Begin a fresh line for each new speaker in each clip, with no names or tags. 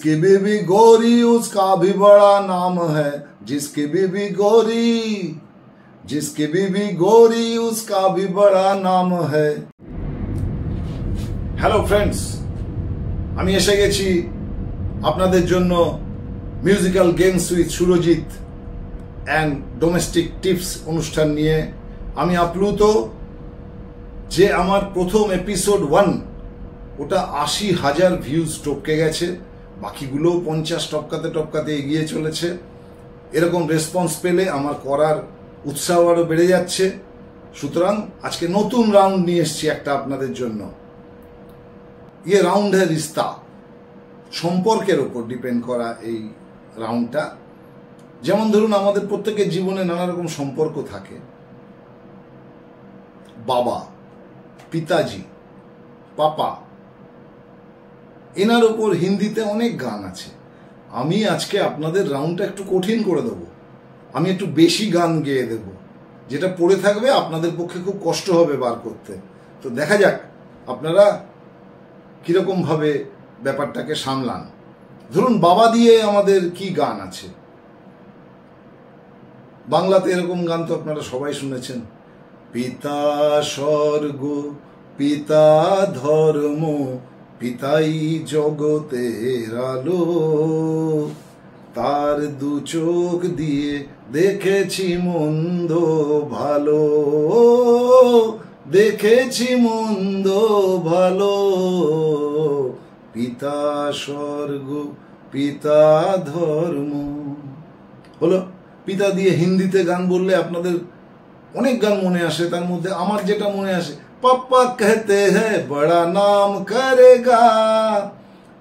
जिसकी बीबी गोरी उसका भी बड़ा नाम है, जिसकी बीबी गोरी, जिसकी बीबी गोरी उसका भी बड़ा नाम है। হ্যালো ফ্রেন্ডস, আমি এসে গেছি আপনাদের জন্য musical games with Surajit and domestic tips অনুষ্ঠান নিয়ে। আমি আপ্লুত যে আমার প্রথম এপিসোড 1 ওটা ৮০,০০০ ভিউজ টপকে গেছে, বাকিগুলো 50 টপকাতে টপকাতে এগিয়ে চলেছে। এরকম রেসপন্স পেলে আমার করার উৎসাহ আরও বেড়ে যাচ্ছে। সুতরাং আজকে নতুন রাউন্ড নিয়ে এসেছি একটা আপনাদের জন্য। ইয়ে রাউন্ড হ্যাঁ রিস্তা, সম্পর্কের ওপর ডিপেন্ড করা এই রাউন্ডটা। যেমন ধরুন, আমাদের প্রত্যেকের জীবনে নানা রকম সম্পর্ক থাকে। বাবা, পিতাজি, পাপা, এনার ওপর হিন্দিতে অনেক গান আছে। আমি আজকে আপনাদের রাউন্ডটা একটু কঠিন করে দেব। আমি একটু বেশি গান গেয়ে দেব, যেটা পড়ে থাকবে আপনাদের পক্ষে খুব কষ্ট হবে বার করতে। তো দেখা যাক আপনারা কিরকম ভাবে ব্যাপারটাকে সামলান। ধরুন, বাবা দিয়ে আমাদের কি গান আছে? বাংলাতে এরকম গান তো আপনারা সবাই শুনেছেন। পিতা স্বর্গ, পিতা ধর্ম, পিতাই জগতের আলো, তার দু চোখ দিয়ে দেখেছি মন্দ ভালো, দেখেছি মন্দ ভালো, পিতা স্বর্গ, পিতা ধর্ম। হলো। পিতা দিয়ে হিন্দিতে গান বললে আপনাদের অনেক গান মনে আসে। তার মধ্যে আমার যেটা মনে আসে, पापा कहते हैं बड़ा नाम करेगा,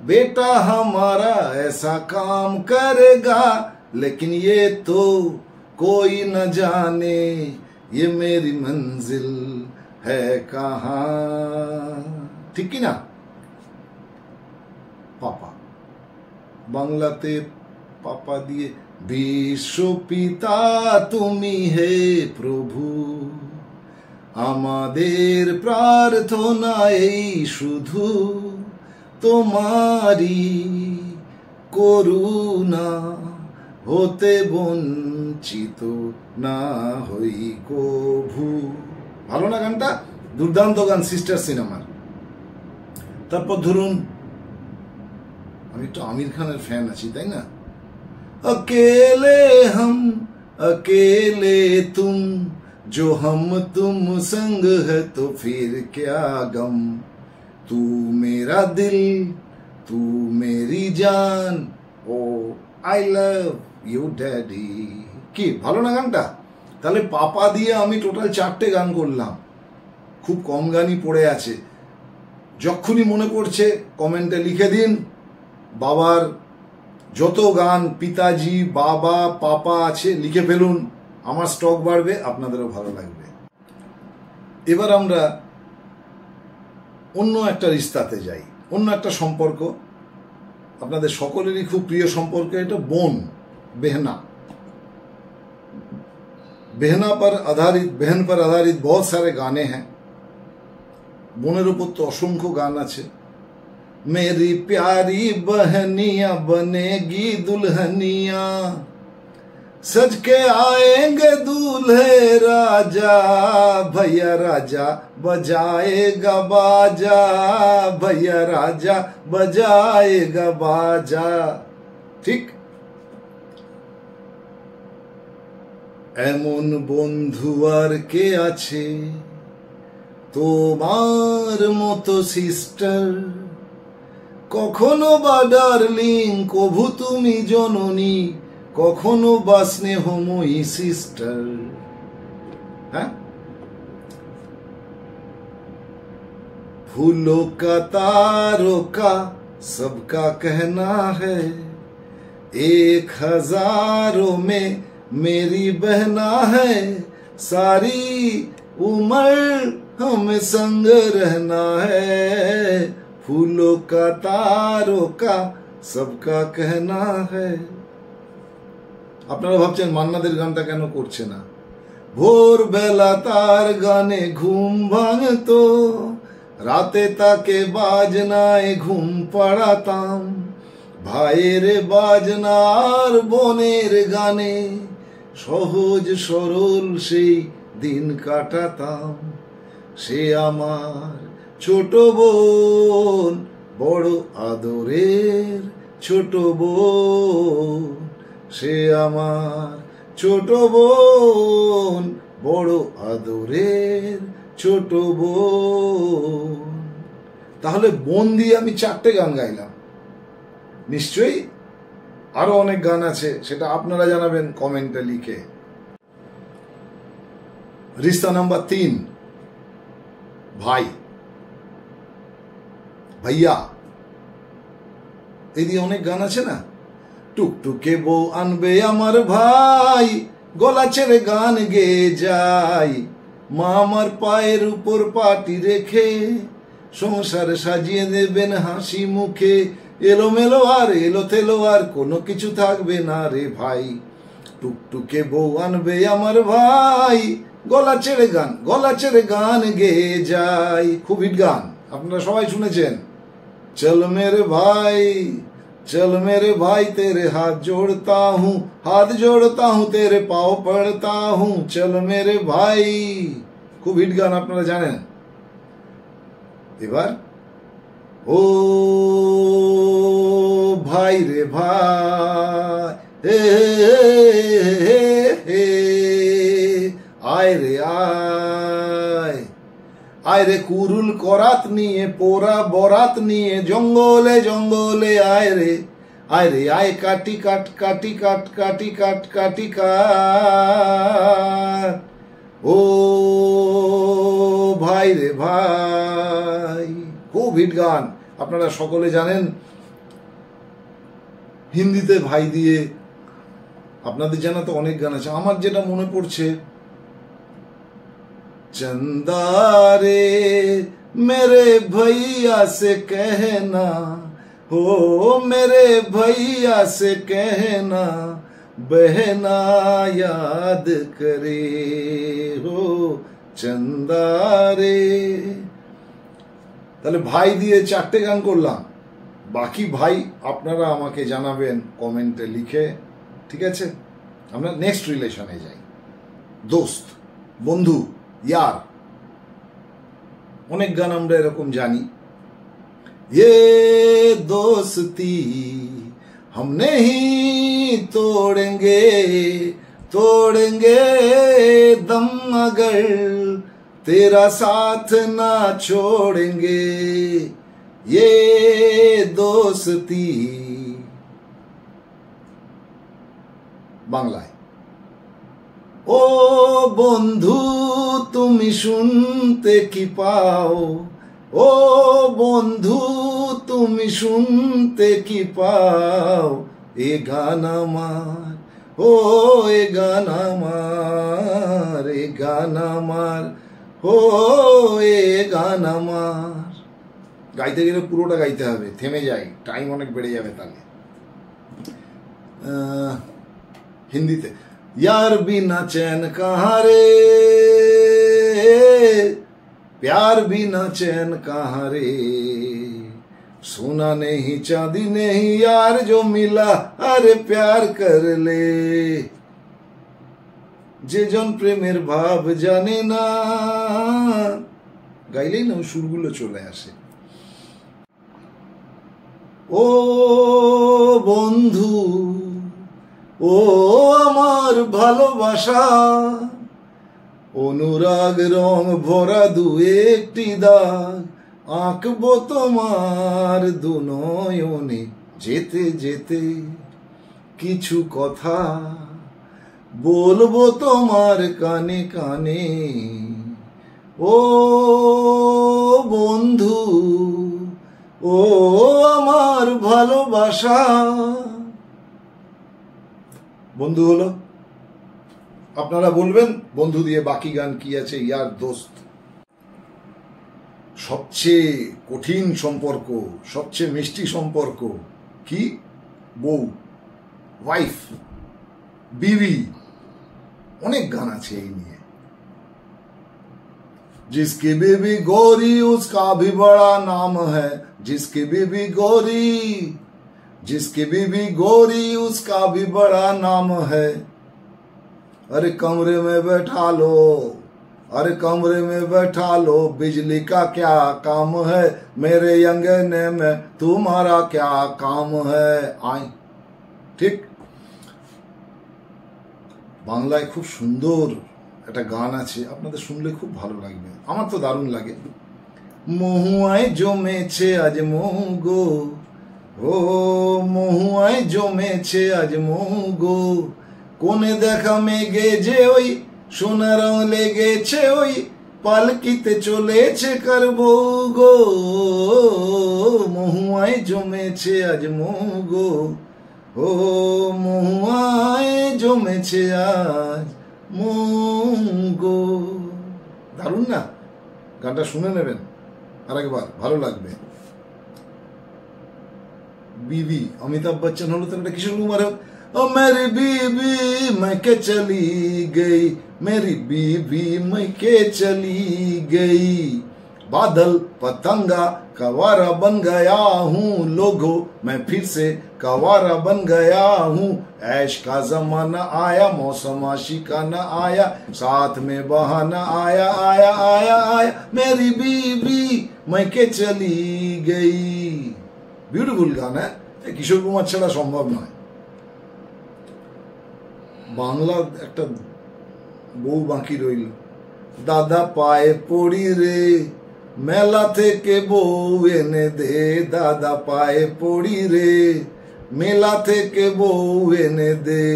बेटा हमारा ऐसा काम करेगा, लेकिन ये तो कोई न जाने ये मेरी मंजिल है कहाँ। ठीक की ना? पापा बांग्लाते पापा दिए, विश्व पिता तुमी हे प्रभु, আমাদের প্রার্থনা এই শুধু তোমারি করুণা, হতে বঞ্চিত না হই কভু। ভালো না গানটা? দুর্দান্ত গান, সিস্টার সিনেমার। তারপর ধরুন, আমি একটু আমির খানের ফ্যান আছি, তাই না? अकेले हम अकेले तुम, जो हम तुम संग है तो फिर क्या गम, तू मेरा दिल तू मेरी जान, ओ आई लव यू डैडी। কি ভালো না গানটা? তাহলে পাপা দিয়ে আমি টোটাল 4টে গান করলাম। খুব কম গানই পড়ে আছে। যখনই মনে পড়ছে কমেন্টে লিখে দিন। বাবার যত গান, পিতাজি, বাবা, পাপা আছে লিখে ফেলুন। আমার স্টক বাড়বে, আপনাদেরও ভালো লাগবে। এবার আমরা অন্য একটা রিস্তাতে যাই, অন্য একটা সম্পর্ক। আপনাদের সকলেরই খুব প্রিয় সম্পর্ক এটা, বোন, বেহনা। বেহনা पर आधारित, बहन पर आधारित बहुत सारे गाने हैं। বোনের উপর তো অসংখ্য গান আছে। मेरी प्यारी बहनिया बनेगी दुल्हनिया, सज के आएंगे दूल्हे राजा, भैया राजा बजाएगा बाजा, भैया राजा बजाएगा बाजा। ठीक? এমন বন্ধু আর কে আছে তোমার মতো সিস্টার, কখনো বা ডার্লিং, কভু তুমি জননী, কখনো বা স্নেহময়ী সিস্টার। হ্যাঁ, फूलों का तारों का सबका कहना है, 1000 में मेरी बहना है, सारी उम्र हमें संग रहना है, फूलों का तारों का सबका कहना है। আপনারা ভাবছেন মান্নাদের গানটা কেন করছে না? ভোরবেলা তার গানে ঘুম ভাঙতো, রাতে তাকে বাজনায় ঘুম পাড়াতাম, ভাইয়ের বাজনার বোনের গানে সহজ সরল সেই দিন কাটাতাম। সে আমার ছোট বোন, বড় আদরের ছোট বোন। সে আমার ছোট বোন, বড় আদরের ছোট বোন। তাহলে বোন দিয়ে আমি 4টে গান গাইলাম। নিশ্চয়ই আরো অনেক গান আছে, সেটা আপনারা জানাবেন কমেন্টে লিখে। রিস্তা নাম্বার 3, ভাই, ভাইয়া। এই দিয়ে অনেক গান আছে না। টুকটুকে বউ আনবে আমার ভাই, গলা ছেড়ে গান গেয়ে যাই। মা আমার পায়ের উপর পাটি রেখে সংসার সাজিয়ে দেবেন হাসি মুখে। এলোমেলো আর এলোথেলো আর কোনো কিছু থাকবে না রে ভাই। টুকটুকে বউ আনবে আমার ভাই, গলা ছেড়ে গান গেয়ে যাই। খুব হিট গান, আপনারা সবাই শুনেছেন। চল मेरे भाई तेरे हाथ जोड़ता हूँ तेरे पाँव पड़ता हूँ। चल मेरे भाई, খুব হিট গান, আপনারা জানেন। এবার ও ভাই রে ভাই, আয় রে আয় রে কুরুল করাত নিয়ে পোরা বরাত নিয়ে জঙ্গলে জঙ্গলে আয় রে আয় কাটি কাট ও ভাই রে ভাই। খুব হিট গান, আপনারা সকলে জানেন। হিন্দিতে ভাই দিয়ে আপনাদের জানা তো অনেক গান আছে। আমার যেটা মনে পড়ছে, चंदा रे मेरे भैया से कहना, हो मेरे भैया से कहना, बहना याद करे हो चंदा रे। তাহলে ভাই দিয়ে 4টে গান করলাম। বাকি ভাই আপনারা আমাকে জানাবেন কমেন্টে লিখে, ঠিক আছে? আমরা নেক্সট রিলেশনে যাই। দোস্ত, বন্ধু, यार, অনেক গান আমরা এরকম জানি। ये दोस्ती हम नहीं तोड़ेंगे दम अगर तेरा साथ ना छोड़ेंगे। ये दोस्ती বাংলায়, ও বন্ধু তুমি শুনতে কি পাও, ও বন্ধু তুমি শুনতে কি পাও, এ গান আমার, ও এ গান আমার, এ গান আমার, ও এ গান আমার। গাইতে গেলে পুরোটা গাইতে হবে, থেমে যাই, টাইম অনেক বেড়ে যাবে তাহলে। হিন্দিতে, यार बिना चैन कहाँ रे, प्यार बिना चैन कहाँ रे, सोना नहीं चांदी नहीं यार जो मिला, अरे प्यार कर ले। যে জন প্রেমের ভাব জানে না, গাইলেই না সুরগুলো চলে আসে। ও বন্ধু, ও আমার ভালোবাসা, অনুরাগ রং ভরা দু একটি দাগ, আঁকবো তোমার দু নয়নে, যেতে যেতে কিছু কথা বলবো তোমার কানে কানে। ও বন্ধু, ও আমার ভালোবাসা। বন্ধু হলো, আপনারা বলবেন বন্ধু দিয়ে বাকি গান কি আছে। ইয়ার দোস্ত, সবচেয়ে কঠিন সম্পর্ক, সবচেয়ে মিষ্টি সম্পর্ক কি? বউ, ওয়াইফ, বিবি। অনেক গান আছে এই নিয়ে। जिसकी बीबी गोरी उसका भी बड़ा नाम है, जिसकी बीबी गोरी जिसकी बीवी गोरी उसका भी बड़ा नाम है। अरे कमरे में बैठा लो, अरे कमरे में बैठा लो, बिजली का क्या काम है, मेरे अंगने में तुम्हारा क्या काम है। आई ঠিক বাংলায় খুব সুন্দর একটা গান আছে, আপনাদের শুনলে খুব ভালো লাগবে, আমার তো দারুণ লাগে। মহুয়ায় জমেছে আজ মহু গো, ও মহুয়ায় জমেছে আজ মহু গো, কোনে দেখা মেঘে যে ওই সোনা রং লেগেছে ওই পালকিতে চলেছে কার বউ গো, মহুয়ায় জমেছে আজ মহু গো, ও মহুয়ায় জমেছে আজ মহু গো। দারুণ না? গানটা শুনে নেবেন আরেকবার, ভালো লাগবে। बीवी अमिताभ बच्चन हलो तो किशोर कुमार हो, मेरी बीवी मैं के चली गई, मेरी बीवी मैं के चली गई, बादल पतंगा कवारा बन गया हूँ, लोगों मैं फिर से कवारा बन गया हूँ, ऐश का जमाना आया, मौसम आशिकाना आया, साथ में बहाना आया आया आया आया, मेरी बीवी मैं के चली गई। বিউটিফুল গান, হ্যাঁ, কিশোর কুমার ছাড়া সম্ভব নয়। বাংলা একটা বউ বাকি রইল, দাদা পায়ে পড়ি রে, মেলা থেকে বউ এনে দে, দাদা পায়ে পড়ি রে, মেলা থেকে বউ এনে দে,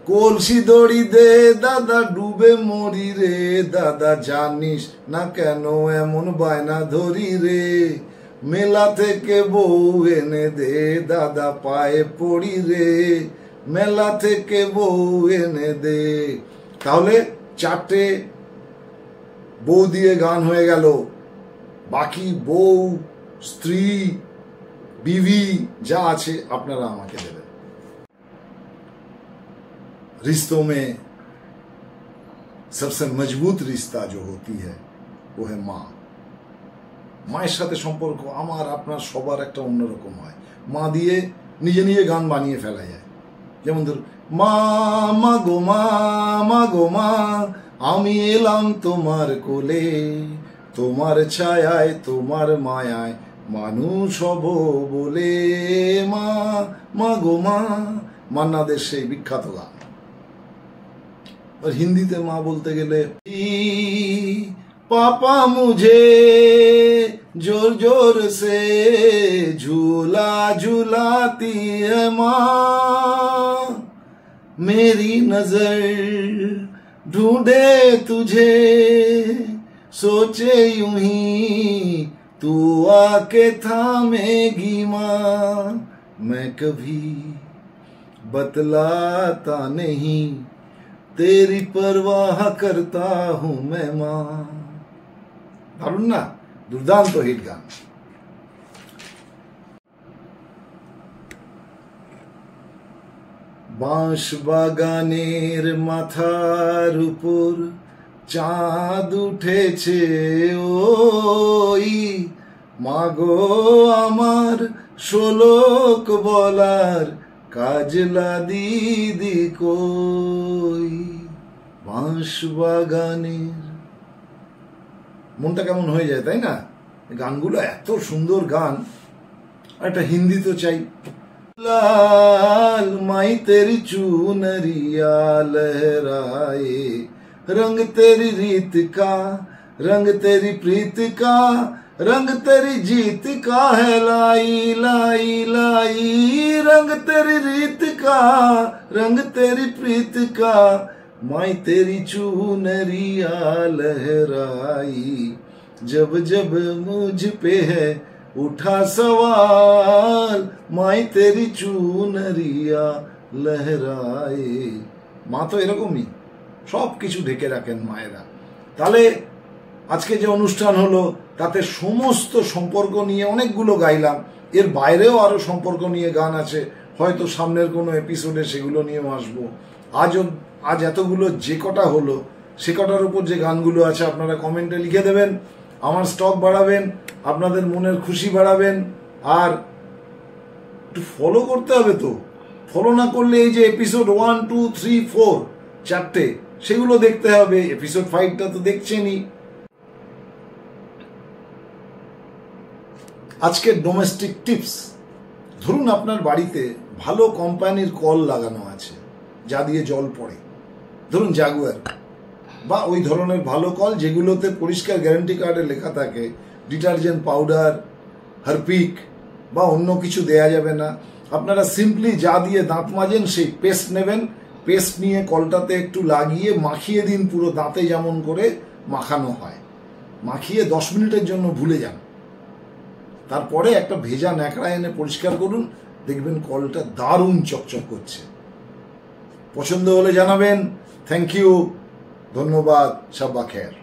কলসি দড়ি দে দাদা ডুবে মরি রে, দাদা জানিস না কেন এমন বায়না ধরি রে, মেলা থেকে বউ এনে দে, দাদা পায়ে পড়ি রে, মেলা থেকে বউ এনে দে। তাহলে চারটে বউ দিয়ে গান হয়ে গেল, বাকি বউ, স্ত্রী, বিবি যা আছে আপনারা আমাকে দেবেন। रिश्तों में सबसे मजबूत रिश्ता जो होती है वो है माँ। মায়ের সাথে সম্পর্ক আমার আপনার সবার একটা অন্যরকম হয়। মা দিয়ে নিজে নিজে গান বানিয়ে ফেলা যায়। যেমন ধরুন, মা মা গো মা, মা গো মা, আমি এলাম তোমার কোলে, তোমার ছায়ায় তোমার মায়ায় মানুষ হব বলে, মা মা গো মা, মান্না দের সেই বিখ্যাত গান। और हिंदीতে মা বলতে গেলে, पापा मुझे जोर जोर से झूला झूलाती है माँ, मेरी नजर ढूंढे तुझे, सोचे यूं ही तू आके थामेगी माँ, मैं कभी बतलाता नहीं, तेरी परवाह करता हूं मैं माँ। দারুণ না? দুর্দান্ত হিট গান। বাঁশ বাগানের মাথার উপর চাঁদ উঠেছে ওই, মাগো আমার শোলক বলার কাজলা দিদি কই, বাঁশ বাগানের। মনটা কেমন হয়ে যায়, তাই না? গানগুলো এত সুন্দর গান। একটা হিন্দি তো চাই। लाल माई तेरी चूनरिया लहराए, रंग तेरी रीत का, रंग तेरी प्रीत का, रंग तेरी जीत का है लाई लाई लाई, रंग तेरी रीत का, रंग तेरी प्रीत का, माई तेरी चूनरिया लहराई, जब जब मुझ पे है उठा सवाल, माई तेरी चूनरिया लहराए। মা তো এরকমই, সব কিছু ঢেকে রাখেন মায়েরা। তাহলে আজকে যে অনুষ্ঠান হলো তাতে সমস্ত সম্পর্ক নিয়ে অনেকগুলো গাইলাম, এর বাইরেও আরো সম্পর্ক নিয়ে গান আছে, হয়তো সামনের কোনো এপিসোডে সেগুলো নিয়েও আসবো। আজ এতগুলো যে কটা হলো সে কটার উপর যে গানগুলো আছে আপনারা কমেন্টে লিখে দেবেন, আমার স্টক বাড়াবেন, আপনাদের মনের খুশি বাড়াবেন। আর একটু ফলো করতে হবে তো। ফলো না করলে এই যে এপিসোড 1, 2, 3, 4 চারটে, সেগুলো দেখতে হবে। এপিসোড 5টা তো দেখছেনই। আজকের ডোমেস্টিক টিপস। ধরুন আপনার বাড়িতে ভালো কোম্পানির কল লাগানো আছে, যা দিয়ে জল পড়ে, ধরুন জাগুয়ার বা ওই ধরনের ভালো কল যেগুলোতে পরিষ্কার গ্যারান্টি কার্ডে লেখা থাকে ডিটারজেন্ট পাউডার, হারপিক বা অন্য কিছু দেয়া যাবে না। আপনারা সিম্পলি যা দিয়ে দাঁত মাজেন সেই পেস্ট নেবেন, পেস্ট নিয়ে কলটাতে একটু লাগিয়ে মাখিয়ে দিন, পুরো দাঁতে যেমন করে মাখানো হয়। মাখিয়ে 10 মিনিটের জন্য ভুলে যান। তারপরে একটা ভেজা ন্যাকড়া এনে পরিষ্কার করুন, দেখবেন কলটা দারুণ চকচক করছে। পছন্দ হলে জানাবেন। থ্যাংক ইউ, ধন্যবাদ, শাব্বা খের।